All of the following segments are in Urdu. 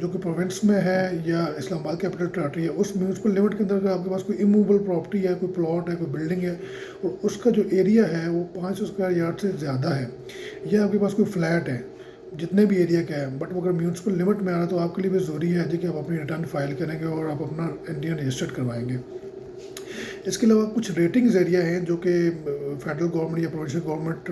جو کہ پروونس میں ہے یا اسلام آباد کیپٹل ٹیریٹری ہے، اس میونسپل لمٹ کے اندر اگر آپ کے پاس کوئی اموویبل پراپرٹی ہے، کوئی پلاٹ ہے، کوئی بلڈنگ ہے، اور اس کا جو ایریا ہے وہ 500 اسکوائر یارڈ سے زیادہ ہے، یا آپ کے پاس کوئی فلیٹ ہے جتنے بھی ایریا کا ہے، بٹ وہ اگر میونسپل لمٹ میں آ رہا ہے تو آپ کے لیے بھی ضروری ہے جی کہ آپ اپنی ریٹرن فائل کریں گے اور آپ اپنا انڈین رجسٹرڈ کروائیں گے۔ اس کے علاوہ کچھ ریٹنگز ایریا ہیں جو کہ فیڈرل گورنمنٹ یا پروونشل گورنمنٹ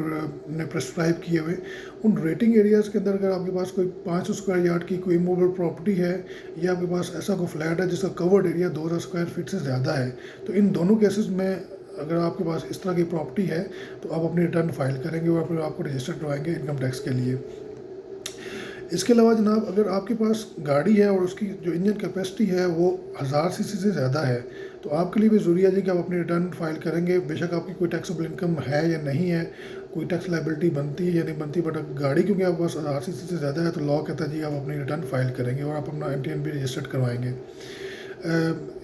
نے پرسکرائب کیے ہوئے، ان ریٹنگ ایریاز کے اندر اگر آپ کے پاس کوئی 500 اسکوائر یارڈ کی کوئی موویبل پراپرٹی ہے، یا آپ کے پاس ایسا کوئی فلیٹ ہے جس کا کورڈ ایریا 2000 اسکوائر فٹ سے زیادہ ہے، تو ان دونوں کیسز میں اگر آپ کے پاس اس طرح کی پراپرٹی ہے تو آپ اپنی ریٹرن فائل کریں گے اور پھر آپ کو رجسٹر کروائیں گے انکم ٹیکس کے لیے۔ اس کے علاوہ جناب اگر آپ کے پاس گاڑی ہے اور اس کی جو انجن کیپیسٹی ہے وہ 1000 cc سے زیادہ ہے، تو آپ کے لیے بھی ضروری ہے جی کہ آپ اپنی ریٹرن فائل کریں گے، بے شک آپ کی کوئی ٹیکسیبل انکم ہے یا نہیں ہے، کوئی ٹیکس لائبلٹی بنتی ہے یا نہیں بنتی، بٹ گاڑی کیونکہ آپ کے پاس 1000 cc سے زیادہ ہے تو لا کہتا ہے جی آپ اپنی ریٹرن فائل کریں گے اور آپ اپنا NTN بھی رجسٹرڈ کروائیں گے۔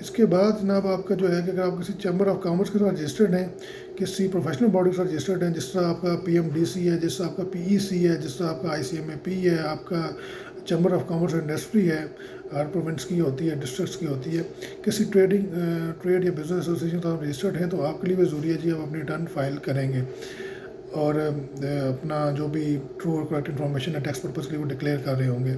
اس کے بعد جناب آپ کا جو ہے کہ اگر آپ کسی چیمبر آف کامرس کے ساتھ رجسٹرڈ ہیں، کسی پروفیشنل باڈی کے ساتھ رجسٹرڈ ہیں، جس طرح آپ کا PMDC ہے، جس طرح آپ کا PEC ہے، جس طرح آپ کا ICMAP ہے، آپ کا چیمبر آف کامرس انڈسٹری ہے، ہر پروونس کی ہوتی ہے، ڈسٹرکٹس کی ہوتی ہے، کسی ٹریڈ یا بزنس ایسوسیشن کے ساتھ رجسٹرڈ ہیں، تو آپ کے لیے بھی ضروری ہے جی آپ اپنی ریٹرن فائل کریں گے اور اپنا جو بھی ٹرو اور کریکٹ انفارمیشن ہے ٹیکس پرپز کے لیے وہ ڈکلیئر کر رہے ہوں گے۔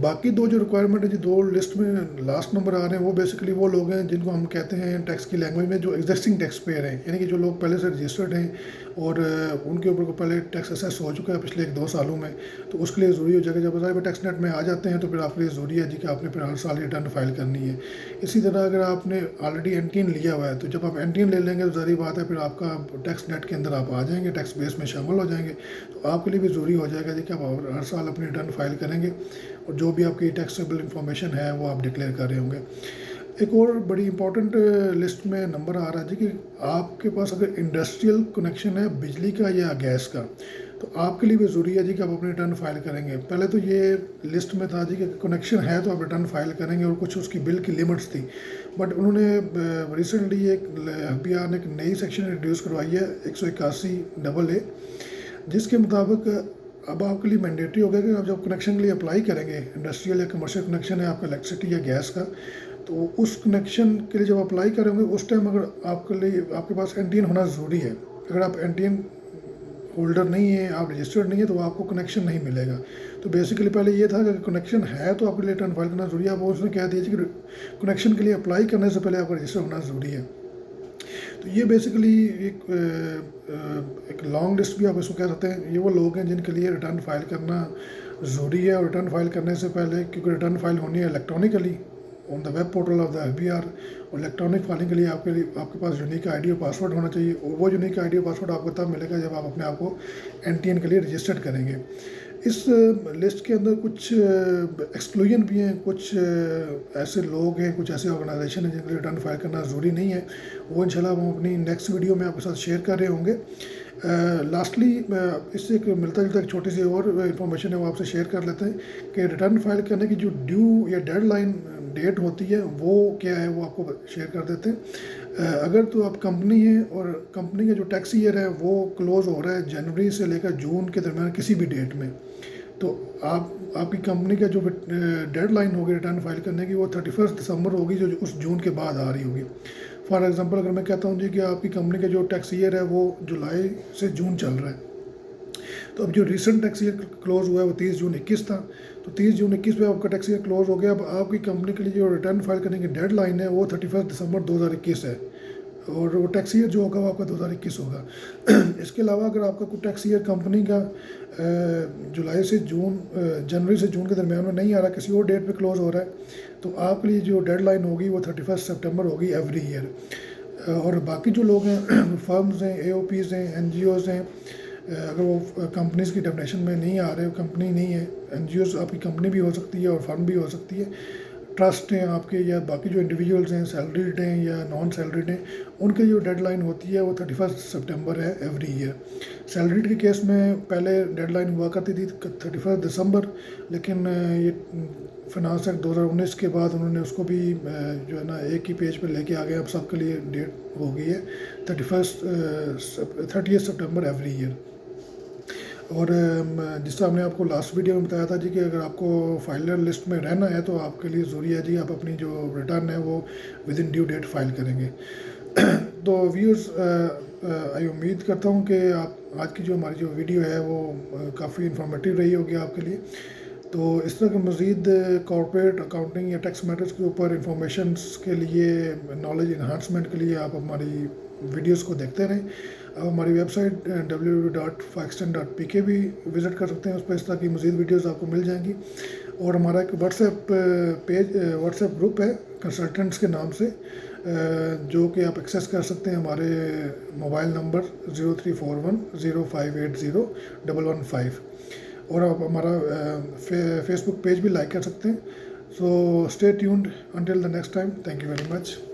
باقی دو جو ریکوائرمنٹ ہے جی، دو لسٹ میں لاسٹ نمبر آ رہے ہیں، وہ بیسیکلی وہ لوگ ہیں جن کو ہم کہتے ہیں ٹیکس کی لینگویج میں جو ایگزسٹنگ ٹیکس پیئر ہیں، یعنی کہ جو لوگ پہلے سے رجسٹرڈ ہیں اور ان کے اوپر کو پہلے ٹیکس اسیس ہو چکا ہے پچھلے 1-2 سالوں میں، تو اس کے لیے ضروری ہو جائے گا جب ظاہر ٹیکس نیٹ میں آ جاتے ہیں تو پھر آپ کے لیے ضروری ہے جی کہ آپ نے پھر ہر سال ریٹرن فائل کرنی ہے۔ اسی طرح اگر آپ نے آلریڈی NTN لیا ہوا ہے تو جب آپ NTN لے لیں گے تو ظاہری بات ہے پھر آپ کا ٹیکس نیٹ کے اندر آپ آ جائیں گے، ٹیکس بیس میں شامل ہو جائیں گے، تو آپ کے لیے بھی ضروری ہو جائے گا جی کہ آپ ہر سال اپنی ریٹرن فائل کریں گے اور جو بھی آپ کی ٹیکسیبل انفارمیشن ہے وہ آپ ڈکلیئر کر رہے ہوں گے۔ ایک اور بڑی امپورٹنٹ لسٹ میں نمبر آ رہا ہے جی کہ آپ کے پاس اگر انڈسٹریل کنیکشن ہے بجلی کا یا گیس کا، تو آپ کے لیے بھی ضروری ہے جی کہ آپ اپنی ریٹرن فائل کریں گے۔ پہلے تو یہ لسٹ میں تھا جی کہ کنیکشن ہے تو آپ ریٹرن فائل کریں گے اور کچھ اس کی بل کی لمٹس تھی، بٹ انہوں نے ریسنٹلی ایک FBR نے ایک نئی سیکشن انٹروڈیوس کروائی ہے 181AA، جس کے مطابق اب آپ کے لیے مینڈیٹری ہو گیا کہ آپ جب کنیکشن کے لیے اپلائی کریں گے، انڈسٹریل یا کمرشل کنیکشن ہے آپ کا الیکٹریسٹی یا گیس کا، تو اس کنیکشن کے لیے جب اپلائی کریں گے اس ٹائم اگر آپ کے پاس NTN ہونا ضروری ہے۔ اگر آپ NTN ہولڈر نہیں ہیں، آپ رجسٹرڈ نہیں ہیں، تو آپ کو کنیکشن نہیں ملے گا۔ تو بیسیکلی پہلے یہ تھا کہ کنیکشن ہے تو آپ کے لیے ریٹرن فائل کرنا ضروری ہے، اب اس نے کہہ دیا کہ کنیکشن کے لیے اپلائی کرنے سے پہلے آپ کا رجسٹر ہونا ضروری ہے۔ تو یہ بیسیکلی ایک لانگ لسٹ بھی آپ اس کو کہہ سکتے ہیں، یہ وہ لوگ ہیں جن کے لیے ریٹرن فائل کرنا ضروری ہے، اور ریٹرن فائل کرنے سے پہلے کیونکہ ریٹرن فائل ہونی ہے electronically on the web portal of the FBR، اور الیکٹرانک فائلنگ کے لیے آپ کے پاس یونیک ID اور پاسورڈ ہونا چاہیے، اور وہ یونیک ID اور پاسورڈ آپ کو تب ملے گا جب آپ اپنے آپ کو NTN کے لیے رجسٹرڈ کریں گے۔ اس لسٹ کے اندر کچھ ایکسکلوژن بھی ہیں، کچھ ایسے لوگ ہیں، کچھ ایسے آرگنائزیشن ہیں جن کے لیے ریٹرن فائل کرنا ضروری نہیں ہے، وہ انشاءاللہ ہم اپنی نیکسٹ ویڈیو میں آپ کے ساتھ شیئر کر رہے ہوں گے۔ لاسٹلی اس سے ایک ملتا جلتا ایک چھوٹی سی اور انفارمیشن ہے وہ آپ سے شیئر کر لیتے ہیں کہ ریٹرن فائل کرنے کی جو ڈیو یا ڈیڈ لائن ڈیٹ ہوتی ہے وہ کیا ہے، وہ آپ کو شیئر کر دیتے ہیں۔ اگر تو آپ کمپنی ہیں اور کمپنی کا جو ٹیکس ایئر ہے وہ کلوز ہو رہا ہے جنوری سے لے کر جون کے درمیان کسی بھی ڈیٹ میں، تو آپ کی کمپنی کا جو ڈیڈ لائن ہوگی ریٹرن فائل کرنے کی وہ 31 دسمبر ہوگی، جو اس جون کے بعد آ رہی ہوگی۔ فار ایگزامپل اگر میں کہتا ہوں جی کہ آپ کی کمپنی کا جو ٹیکس ایئر ہے وہ جولائی سے جون چل رہا ہے، تو اب جو ریسنٹ ٹیکس ایئر کلوز ہوا ہے وہ 30 جون 21 تھا، تو 30 جون 21 پہ آپ کا ٹیکس ایئر کلوز ہو گیا۔ اب آپ کی کمپنی کے لیے جو ریٹرن فائل کرنے کی ڈیڈ لائن ہے وہ 31 دسمبر 2021 ہے، اور وہ ٹیکس ایئر جو ہوگا وہ آپ کا 2021 ہوگا۔ اس کے علاوہ اگر آپ کا کوئی ٹیکس ایئر کمپنی کا جنوری سے جون کے درمیان میں نہیں آ رہا، کسی اور ڈیٹ پہ کلوز ہو رہا ہے، تو آپ کے لیے جو ڈیڈ لائن ہوگی وہ 31 سپٹمبر ہوگی ایوری ایئر۔ اور باقی جو لوگ ہیں، فرمز ہیں، AOPs ہیں، NGOs ہیں، اگر وہ کمپنیز کی ڈیفینیشن میں نہیں آ رہے، کمپنی نہیں ہے، NGOs آپ کی کمپنی بھی ہو سکتی ہے اور فرم بھی ہو سکتی ہے، ٹرسٹ ہیں آپ کے، یا باقی جو انڈیویجولز ہیں سیلریڈ ہیں یا نان سیلریڈ ہیں، ان کی جو ڈیڈ لائن ہوتی ہے وہ 31 سپٹمبر ہے ایوری ایئر۔ سیلریڈ کے کیس میں پہلے ڈیڈ لائن ہوا کرتی تھی 31 دسمبر، لیکن یہ فنانس ایکٹ 2019 کے بعد انہوں نے اس کو بھی جو ہے نا ایک ہی پیج پہ لے کے آ گئے، اب سب کے لیے ڈیٹ ہو گئی ہے 30 سپٹمبر ایوری ایئر۔ اور جس طرح ہم نے آپ کو لاسٹ ویڈیو میں بتایا تھا جی کہ اگر آپ کو فائلر لسٹ میں رہنا ہے تو آپ کے لیے ضروری ہے جی آپ اپنی جو ریٹرن ہے وہ with in due dat file کریں گے. تو ویورز امید کرتا ہوں کہ آپ آج کی جو ہماری جو ویڈیو ہے وہ کافی انفارمیٹیو رہی ہوگی آپ کے لیے. تو اس طرح کے مزید کارپوریٹ اکاؤنٹنگ یا ٹیکس میٹرز کے اوپر انفارمیشنس کے لیے نالج انہانسمنٹ کے لیے آپ ہماری ویڈیوز کو دیکھتے رہیں. آپ ہماری ویب سائٹ www.fakestan.pk بھی وزٹ کر سکتے ہیں. اس پہ اس طرح کی مزید ویڈیوز آپ کو مل جائیں گی. اور ہمارا ایک واٹس ایپ گروپ ہے کنسلٹنٹس کے نام سے, جو کہ آپ ایکسیس کر سکتے ہیں ہمارے موبائل نمبر 0341058015. اور آپ ہمارا فیس بک پیج بھی لائک کر سکتے ہیں. So stay tuned until the next time. Thank you very much.